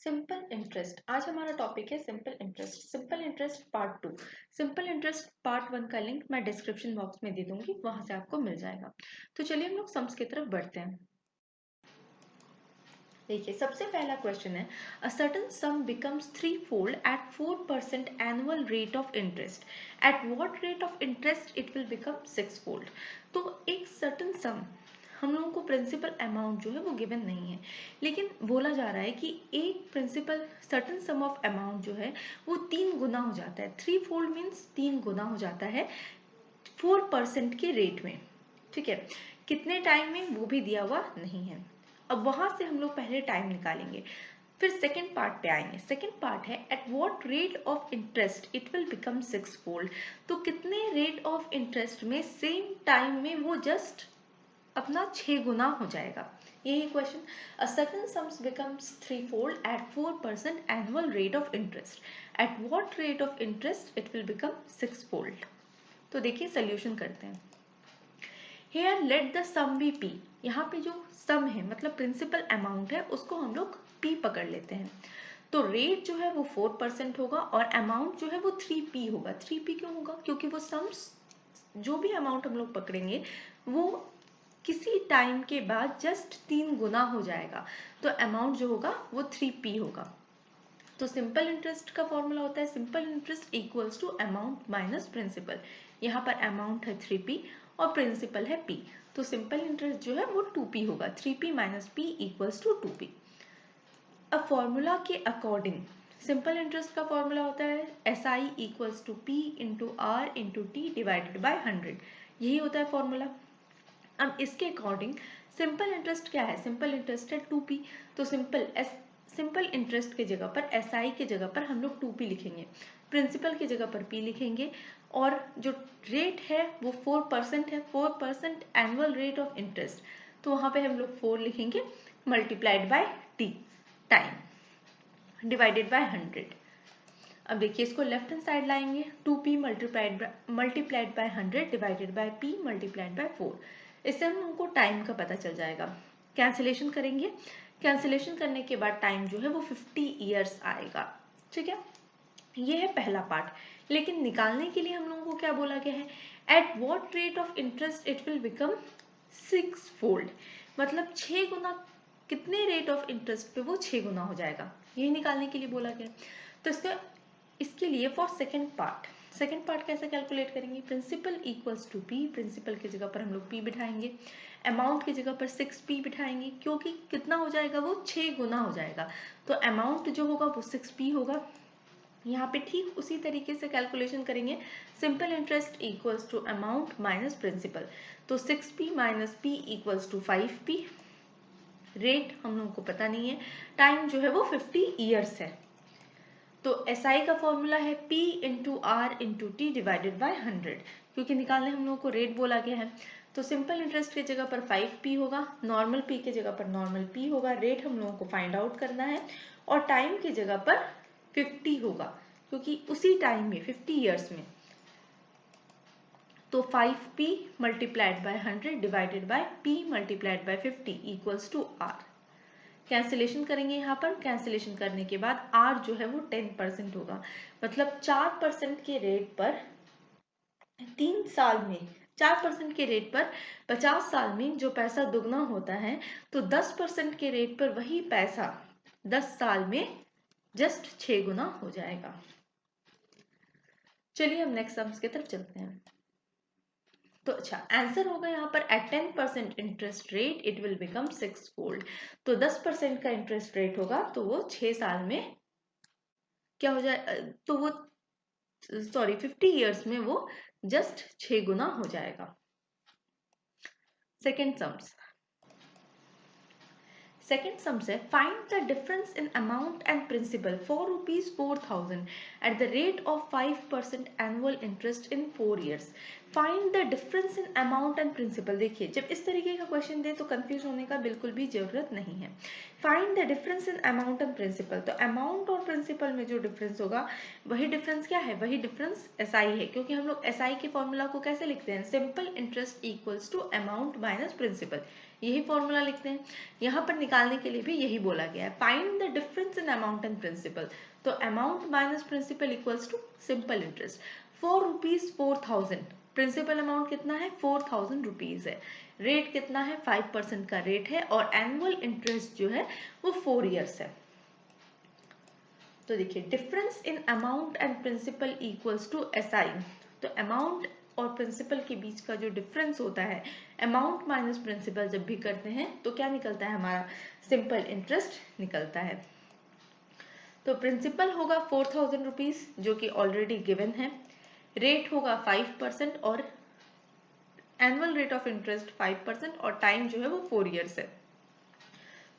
Simple interest. आज हमारा topic है simple interest. Simple interest part 2। Simple interest part 1 का लिंक मैं डिस्क्रिप्शन बॉक्स में दे दूंगी, वहां से आपको मिल जाएगा। तो चलिए हम लोग सम्स की तरफ बढ़ते हैं। देखिए, सबसे पहला क्वेश्चन है, a certain sum becomes three fold at 4% annual rate of interest, at what rate of interest it will become 6 fold. तो एक सर्टेन सम, हम लोगों को प्रिंसिपल अमाउंट जो है वो गिवन नहीं है, लेकिन बोला जा रहा है कि एक principal certain sum of amount जो है वो 3 गुना हो जाता है। 3 फोल्ड मीन्स 3 गुना हो जाता है 4% के रेट में। ठीक है, कितने टाइम में वो भी दिया हुआ नहीं है। अब वहां से हम लोग पहले टाइम निकालेंगे, फिर सेकेंड पार्ट पे आएंगे। सेकेंड पार्ट है at what rate of interest it will become 6 fold. तो कितने रेट ऑफ इंटरेस्ट में सेम टाइम में वो जस्ट अपना 6 गुना हो जाएगा। यही question, a certain sums becomes three fold at 4% annual rate of interest, at what rate of interest it will become 6 fold. तो देखिए सोल्यूशन करते हैं। Here let the sum be P. यहाँ पे जो सम है मतलब प्रिंसिपल अमाउंट है उसको हम लोग पी पकड़ लेते हैं। तो रेट जो है वो 4% होगा और अमाउंट जो है वो 3p होगा। 3p क्यों होगा? क्योंकि वो सम्स जो भी अमाउंट हम लोग पकड़ेंगे वो किसी टाइम के बाद जस्ट 3 गुना हो जाएगा, तो अमाउंट जो होगा वो 3p होगा। तो सिंपल इंटरेस्ट का फॉर्मूला होता है simple interest equals to amount minus principal. यहाँ पर अमाउंट है 3p और प्रिंसिपल है p, तो सिंपल इंटरेस्ट जो है वो 2p होगा। 3p minus p equals to 2p। अब फॉर्मूला के अकॉर्डिंग सिंपल इंटरेस्ट का फॉर्मूला होता है SI equals to p into R into T divided by 100। यही होता है फॉर्मूला। अब इसके अकॉर्डिंग सिंपल इंटरेस्ट क्या है? सिंपल इंटरेस्ट है 2p। तो सिंपल इंटरेस्ट के जगह पर SI के जगह पर हम लोग 2p लिखेंगे, प्रिंसिपल की जगह पर p लिखेंगे, और जो रेट है वो 4% है, 4% एनुअल रेट ऑफ इंटरेस्ट, तो वहां पे हम लोग 4 लिखेंगे multiplied by t time divided by 100। अब देखिए इसको लेफ्ट हैंड साइड लाएंगे, 2p multiplied by 100 divided by p multiplied by 4। इससे हम लोगों को टाइम का पता चल जाएगा। कैंसिलेशन करेंगे, कैंसिलेशन करने के बाद टाइम जो है वो 50 ईयर्स आएगा। ठीक है, ये है पहला पार्ट। लेकिन निकालने के लिए हम लोगों को क्या बोला गया है? At what rate of interest it will become 6 fold, मतलब 6 गुना, कितने रेट ऑफ इंटरेस्ट पे वो 6 गुना हो जाएगा, ये निकालने के लिए बोला गया। तो इसके लिए फॉर सेकेंड पार्ट कैसे कैलकुलेट करेंगे? Principal equals to p, principal की जगह पर हम लोग p बिठाएंगे, अमाउंट की जगह पर 6p बिठाएंगे, क्योंकि कितना हो जाएगा वो 6 गुना हो जाएगा, तो अमाउंट जो होगा वो 6p होगा। यहाँ पे ठीक उसी तरीके से कैलकुलेशन करेंगे, simple interest equals to amount minus principal, तो 6p minus p equals to 5p। Rate हम लोगों को पता नहीं है, टाइम जो है वो 50 ईयर्स है। तो SI का फॉर्मूला है P into R into T divided by 100, क्योंकि निकालने हम लोगों को रेट बोला गया है। तो सिंपल इंटरेस्ट की जगह पर 5p होगा, नॉर्मल p की जगह पर नॉर्मल p होगा, रेट हम लोगों को फाइंड आउट करना है, और टाइम की जगह पर 50 होगा, क्योंकि उसी टाइम में 50 ईयर्स में। तो 5p multiplied by 100 divided by p multiplied by 50 equals to r। Cancellation करेंगे, यहाँ पर कैंसिलेशन करने के बाद r जो है वो 10% होगा, मतलब 4% के रेट पर 3 साल में, 4% के रेट पर 50 साल में जो पैसा दुगना होता है, तो 10% के रेट पर वही पैसा 10 साल में जस्ट 6 गुना हो जाएगा। चलिए हम नेक्स्ट सम्स की तरफ चलते हैं। तो अच्छा आंसर होगा यहाँ पर at 10% interest rate it will become 6 fold. तो 10% का इंटरेस्ट रेट होगा तो वो 6 साल में क्या हो जाए, तो वो सॉरी 50 ईयर्स में वो जस्ट 6 गुना हो जाएगा। सेकेंड सम्स, सेकेंड सम से find the difference in amount and principal for ₹4,000 at the rate of 5% annual interest in 4 years. Find the difference in amount and principal. देखिए जब इस तरीके का क्वेश्चन दे तो कंफ्यूज होने का बिल्कुल भी जरूरत नहीं है। Find the difference in amount and principal, तो अमाउंट और प्रिंसिपल में जो डिफरेंस होगा वही डिफरेंस क्या है, वही डिफरेंस एसआई है, क्योंकि हम लोग एसआई के फॉर्मूला को कैसे लिखते हैं, simple interest equals to amount minus principal, यही फॉर्मूला लिखते हैं। यहाँ पर निकालने के लिए भी यही बोला गया है, find the difference in amount and principal, तो amount minus principal equals to simple interest. 4 rupees 4000, principal amount कितना है 4000 रुपीज है, रेट कितना है 5% का रेट है, और एनुअल इंटरेस्ट जो है वो 4 इयर्स है। तो देखिए difference in amount and principal equals to SI, तो अमाउंट और प्रिंसिपल के बीच का जो डिफरेंस होता है, अमाउंट माइनस प्रिंसिपल जब भी करते हैं तो क्या निकलता है हमारा, सिंपल इंटरेस्ट निकलता है। तो प्रिंसिपल होगा 4000 रुपीज जो कि ऑलरेडी गिवन है, रेट होगा 5% और एनुअल रेट ऑफ इंटरेस्ट 5% और टाइम जो है वो 4 इयर्स है,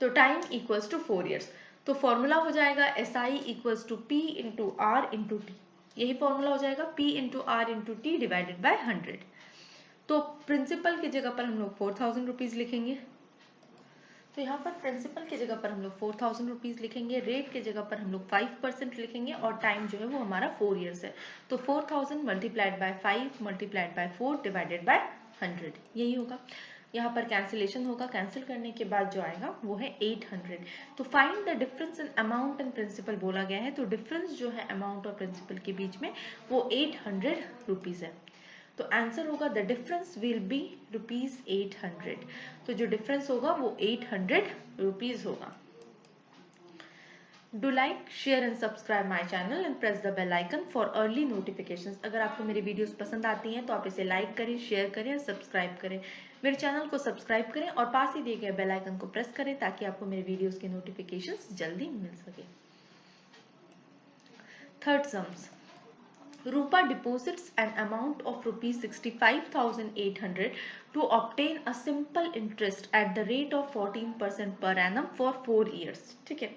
तो टाइम इक्वल्स टू 4 इयर्स। तो फॉर्मूला हो जाएगा S I equals to P into R into T, यही फॉर्मूला हो जाएगा P into R into T divided by 100। तो प्रिंसिपल की जगह पर हम लोग 4000 रुपीज लिखेंगे, तो यहाँ पर प्रिंसिपल की जगह पर हम लोग 4000 रुपीज लिखेंगे, रेट की जगह पर हम लोग 5% लिखेंगे और टाइम जो है वो हमारा 4 इयर्स है। तो 4000 multiplied by 5 multiplied by 4 divided by 100, यही होगा। यहाँ पर कैंसिलेशन होगा, कैंसिल करने के बाद जो आएगा वो है 800। तो find the difference in amount and principal बोला गया है, तो डिफरेंस जो है अमाउंट और प्रिंसिपल के बीच में वो 800 रुपीज है। तो आंसर होगा the difference will be rupees 800, तो जो डिफरेंस होगा वो 800 रुपीज होगा। Do like share and subscribe my channel and press the bell icon for early notifications. अगर आपको मेरी वीडियोस पसंद आती हैं तो आप इसे लाइक करें, शेयर करें और सब्सक्राइब करें, मेरे चैनल को सब्सक्राइब करें और पास ही दिए गए बेल आइकन को प्रेस करें ताकि आपको मेरे वीडियोस के नोटिफिकेशंस जल्दी मिल सके। Third sums, Rupa deposits an amount of rupees 65,800 to obtain a simple interest at the rate of 14% per annum for 4 years। ठीक है,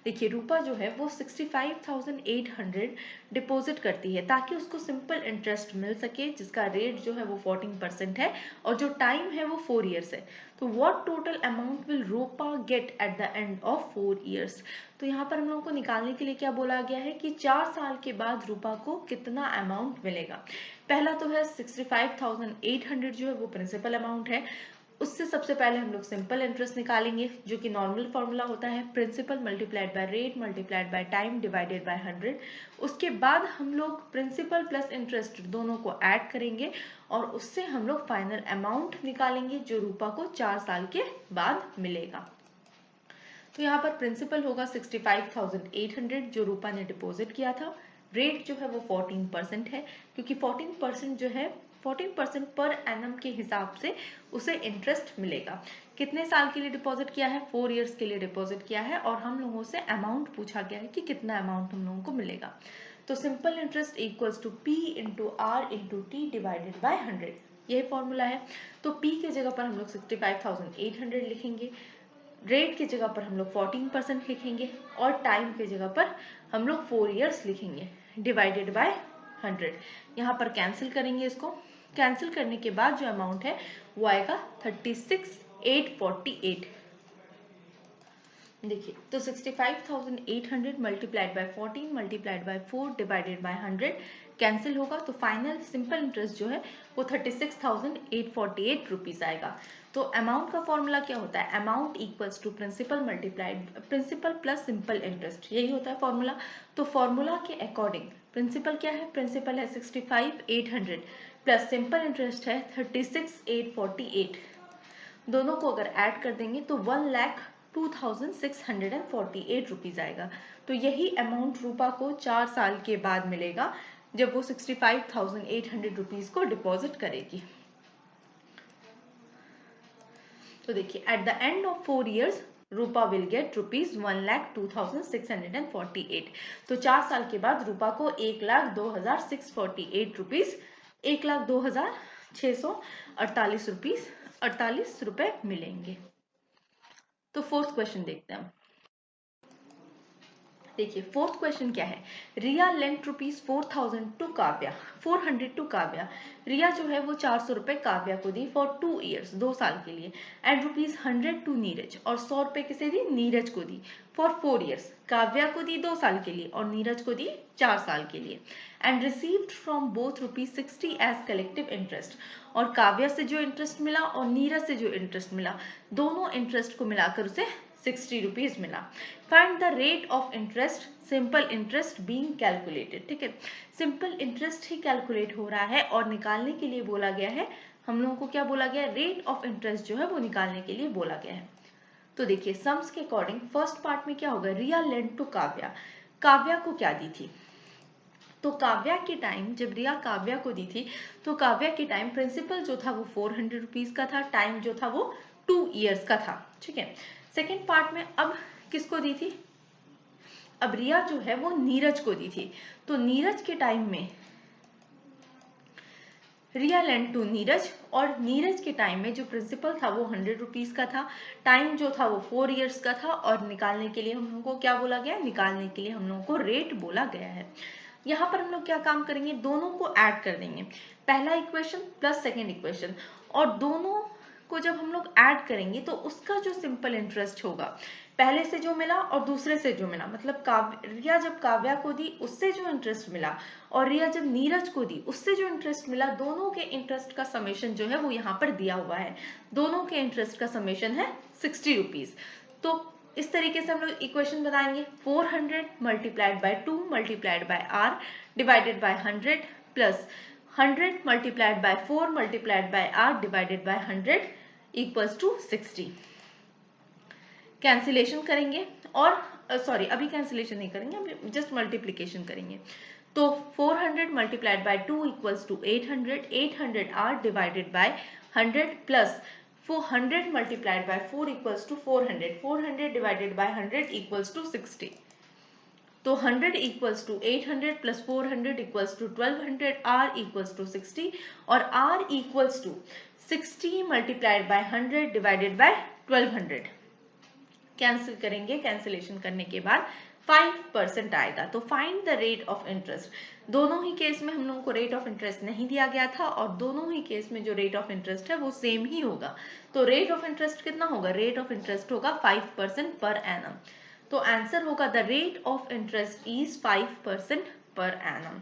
देखिए रूपा जो है वो 65,800 डिपॉजिट करती है ताकि उसको सिंपल इंटरेस्ट मिल सके, जिसका रेट जो है वो 14% है और जो टाइम है वो 4 इयर्स है। तो what total amount will Rupa get at the end of 4 years. तो यहाँ पर हम लोगों को निकालने के लिए क्या बोला गया है कि 4 साल के बाद रूपा को कितना अमाउंट मिलेगा। पहला तो है 65,800 जो है वो प्रिंसिपल अमाउंट है, उससे सबसे पहले हम लोग सिंपल इंटरेस्ट निकालेंगे जो कि नॉर्मल फॉर्मूला होता है principal multiplied by rate multiplied by time divided by 100। उसके बाद हम लोग प्रिंसिपल प्लस इंटरेस्ट दोनों को ऐड करेंगे और उससे हम लोग फाइनल अमाउंट निकालेंगे जो रूपा को 4 साल के बाद मिलेगा। तो यहाँ पर प्रिंसिपल होगा 65,800 जो रूपा ने डिपॉजिट किया था, रेट जो है वो 14% है क्योंकि 14% जो है 14% पर एनम के हिसाब से उसे इंटरेस्ट मिलेगा। कितने साल के लिए डिपॉजिट किया है, 4 इयर्स के लिए डिपॉजिट किया है और हम लोगों से अमाउंट पूछा गया है कि कितना अमाउंट हम लोगों को मिलेगा। तो simple interest equals to P into R into T divided by 100, यही फॉर्मूला है। तो पी के जगह पर हम लोग 65,800 लिखेंगे, रेट की जगह पर हम लोग 14% लिखेंगे और टाइम की जगह पर हम लोग 4 इयर्स लिखेंगे डिवाइडेड बाय 100। यहाँ पर कैंसिल करेंगे, इसको कैंसिल करने के बाद जो अमाउंट है वो आएगा 36,848। देखिए तो 65,800 multiplied by 14 multiplied by 4 divided by 100 cancel होगा, तो फाइनल सिंपल इंटरेस्ट जो है वो 36,848 रुपीज आएगा। तो अमाउंट का फॉर्मूला क्या होता है, amount equals to principal multiplied principal plus simple interest, यही होता है फॉर्मूला। तो फॉर्मूला के अकॉर्डिंग प्रिंसिपल क्या है, प्रिंसिपल है 65,800 प्लस सिंपल इंटरेस्ट है 36,848, दोनों को अगर ऐड कर देंगे तो 1,02,648 रुपीज आएगा। तो यही अमाउंट रूपा को 4 साल के बाद मिलेगा जब वो 65,800 रुपीज को डिपॉजिट करेगी। तो देखिए eight the end of 4 years Rupa will get rupees 1,02,648। तो 4 साल के बाद रूपा को 1,02,648 रुपीज 1,02,648 रुपीज 48 रुपए मिलेंगे। तो फोर्थ क्वेश्चन देखते हैं। देखिए फोर्थ क्वेश्चन क्या है, Riya lent rupees 4000 to Kavya, 400 to Kavya. Riya जो है वो 400 रुपए काव्या को दी फॉर 2 ईयर्स, 2 साल के लिए, एंड रुपीज 100 टू नीरज, और 100 रुपए किसे दी, नीरज को दी फॉर 4 ईयर्स। काव्या को दी 2 साल के लिए और नीरज को दी 4 साल के लिए, and received from both rupees 60 as collective interest. और काव्या से जो इंटरेस्ट मिला और नीरज से जो इंटरेस्ट मिला, दोनों इंटरेस्ट को मिलाकर उसे 60 रुपीज मिला। Find the rate of interest, simple interest being calculated. ठीक है, सिंपल इंटरेस्ट ही कैलकुलेट हो रहा है और निकालने के लिए बोला गया है, हम लोगों को क्या बोला गया है, रेट ऑफ इंटरेस्ट जो है वो निकालने के लिए बोला गया है। तो देखिए सम्स के अकॉर्डिंग फर्स्ट पार्ट में क्या होगा, रिया लेंट टू काव्या, काव्या को क्या दी थी, तो काव्या के टाइम जब रिया काव्या को दी थी तो काव्या के टाइम प्रिंसिपल जो था वो 400 रुपीज का था, टाइम जो था वो 2 ईयर्स का था। ठीक है, सेकेंड पार्ट में अब किसको दी थी, अब रिया जो है वो नीरज को दी थी, तो नीरज के टाइम में रिया लेंट टू नीरज, और नीरज के टाइम में जो प्रिंसिपल था वो 100 रुपीज का था, टाइम जो था वो 4 ईयर्स का था, और निकालने के लिए हम लोगों को क्या बोला गया, निकालने के लिए हम लोगों को रेट बोला गया है। यहाँ पर हम लोग क्या काम करेंगे, दोनों को ऐड कर देंगे, पहला इक्वेशन प्लस सेकेंड इक्वेशन, और दोनों को जब हम लोग ऐड करेंगे तो उसका जो सिंपल इंटरेस्ट होगा, पहले से जो मिला और दूसरे से जो मिला, मतलब रिया जब काव्या को दी उससे जो इंटरेस्ट मिला और रिया जब नीरज को दी उससे जो इंटरेस्ट मिला, दोनों के इंटरेस्ट का समेशन जो है वो यहाँ पर दिया हुआ है, दोनों के इंटरेस्ट का समेशन है 60 रुपीज। तो इस तरीके से हम लोग इक्वेशन बनाएंगे, 400 multiplied by 2 multiplied by R divided by 100 plus 100 multiplied by 4 multiplied by R divided by 100 equals to 60। Cancellation करेंगे और सॉरी अभी कैंसिलेशन नहीं करेंगे, अभी जस्ट मल्टीप्लीकेशन करेंगे। तो 400 multiplied by 2 equals to 800, 800 R divided by 100 plus 400 multiplied by 4 equals to 400, 400 divided by 100 equals to 60. तो 100 equals to 800 plus 400 equals to 1200, R equals to 60 और R equals to 60 multiplied by 100 divided by 1200. Cancel करेंगे, cancellation करने के बाद 5% आएगा। तो find the rate of interest, दोनों ही case में हम लोगों को रेट ऑफ इंटरेस्ट नहीं दिया गया था और दोनों ही केस में जो रेट ऑफ इंटरेस्ट है वो सेम ही होगा। तो रेट ऑफ इंटरेस्ट कितना होगा, रेट ऑफ इंटरेस्ट होगा 5% पर एनम। तो आंसर होगा the rate of interest is 5% per annum.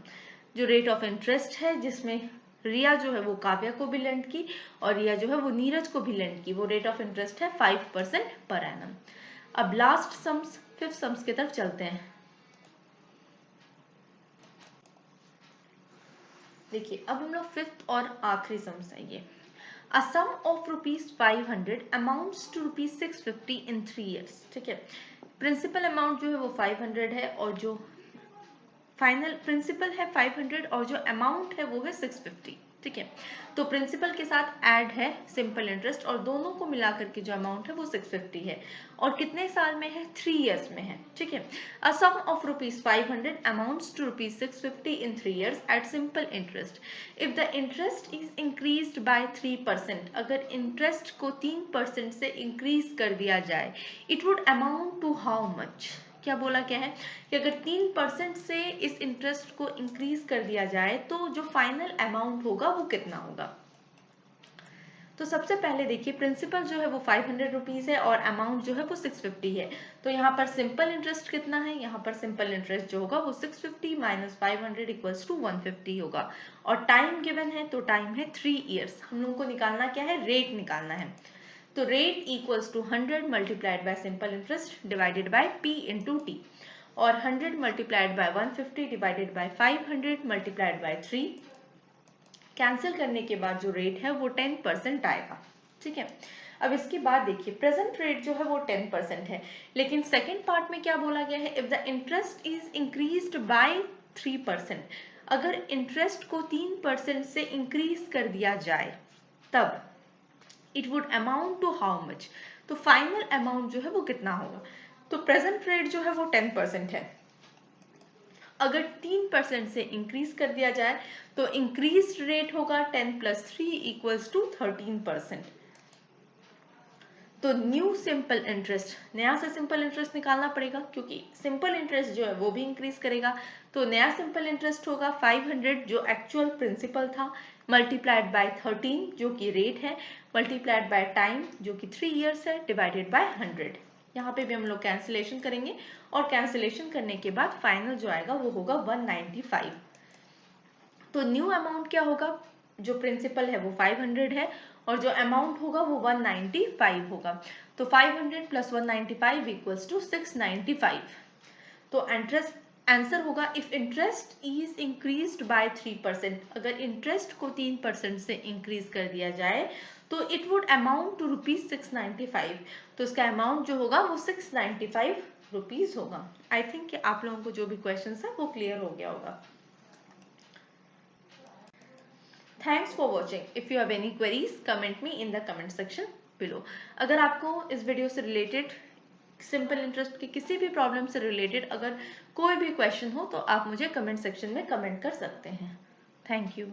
जो रेट ऑफ इंटरेस्ट है जिसमें रिया जो है वो काव्या को भी लेंड की और रिया जो है वो नीरज को भी लेंड की, वो रेट ऑफ इंटरेस्ट है 5% पर एनम। अब लास्ट सम्स, फिफ्थ सम्स की तरफ चलते हैं। देखिए अब हम लोग फिफ्थ और आखिरी सम्स है ये। A sum of rupees 500 amounts to rupees 650 in 3 years। ठीक है, प्रिंसिपल अमाउंट जो है वो 500 है और जो फाइनल प्रिंसिपल है 500 और जो अमाउंट है वो है 650। ठीक है, तो प्रिंसिपल के साथ ऐड है सिंपल इंटरेस्ट और दोनों को मिलाकर के जो अमाउंट है वो 650 है और कितने साल में है, 3 इयर्स में है। ठीक है, a sum of rupees 500 amounts to rupees 650 in 3 years at simple interest if the interest is increased by 3%, अगर इंटरेस्ट को 3% से इंक्रीज कर दिया जाए, it would amount to how much. क्या बोला क्या है कि अगर 3% से इस इंटरेस्ट को इंक्रीज कर दिया जाए तो जो फाइनल अमाउंट होगा वो कितना होगा। तो सबसे पहले देखिए प्रिंसिपल जो है वो 500 रुपीज है और अमाउंट जो है वो 650 है। तो यहाँ पर सिंपल इंटरेस्ट कितना है, यहाँ पर सिंपल इंटरेस्ट जो होगा वो 650 माइनस 500 इक्वल्स टू 150 होगा और टाइम गिवन है तो टाइम है 3 ईयर्स। हम लोगों को निकालना क्या है, रेट निकालना है। तो rate equals to 100 multiplied by simple interest divided by P into T और 100 multiplied by 150 divided by 500 multiplied by 3। Cancel करने के बाद जो रेट है वो 10% आएगा। ठीक है, अब इसके बाद देखिए प्रेजेंट रेट जो है वो 10% है, लेकिन सेकेंड पार्ट में क्या बोला गया है, if the interest is increased by 3%, अगर इंटरेस्ट को 3% से इंक्रीज कर दिया जाए तब it would amount to how much, तो फाइनल अमाउंट जो है वो कितना होगा। तो प्रेजेंट रेट जो है वो 10% है, अगर 3% से इंक्रीज कर दिया जाए तो इंक्रीज रेट होगा 10 + 3 = 13%। तो न्यू सिंपल इंटरेस्ट, नया से सिंपल इंटरेस्ट निकालना पड़ेगा क्योंकि सिंपल इंटरेस्ट जो है वो भी इंक्रीज करेगा। तो नया सिंपल इंटरेस्ट होगा 500 जो एक्चुअल प्रिंसिपल था, मल्टीप्लाइड बाय 13 जो कि रेट है, मल्टीप्लाइड बाय टाइम जो कि 3 इयर्स है, डिवाइडेड बाय 100। यहाँ पे भी हम लोग कैंसिलेशन करेंगे और कैंसिलेशन करने के बाद फाइनल जो आएगा वो होगा 195। तो न्यू अमाउंट क्या होगा, जो प्रिंसिपल है वो 500 है और जो अमाउंट होगा वो 195 होगा। तो 500 प्लस 195 इक्वल्स टू 695। तो इंटरेस्ट आंसर होगा if interest is increased by 3%, अगर इंटरेस्ट को 3% से इंक्रीज कर दिया जाए तो it would amount to rupees 695। तो इसका अमाउंट जो होगा वो 695 रुपीज होगा। आई थिंक आप लोगों को जो भी क्वेश्चन है वो क्लियर हो गया होगा। Thanks for watching. If you have any queries, comment me in the comment section below. अगर आपको इस वीडियो से रिलेटेड सिंपल इंटरेस्ट के किसी भी प्रॉब्लम से रिलेटेड अगर कोई भी क्वेश्चन हो तो आप मुझे कमेंट सेक्शन में कमेंट कर सकते हैं। Thank you.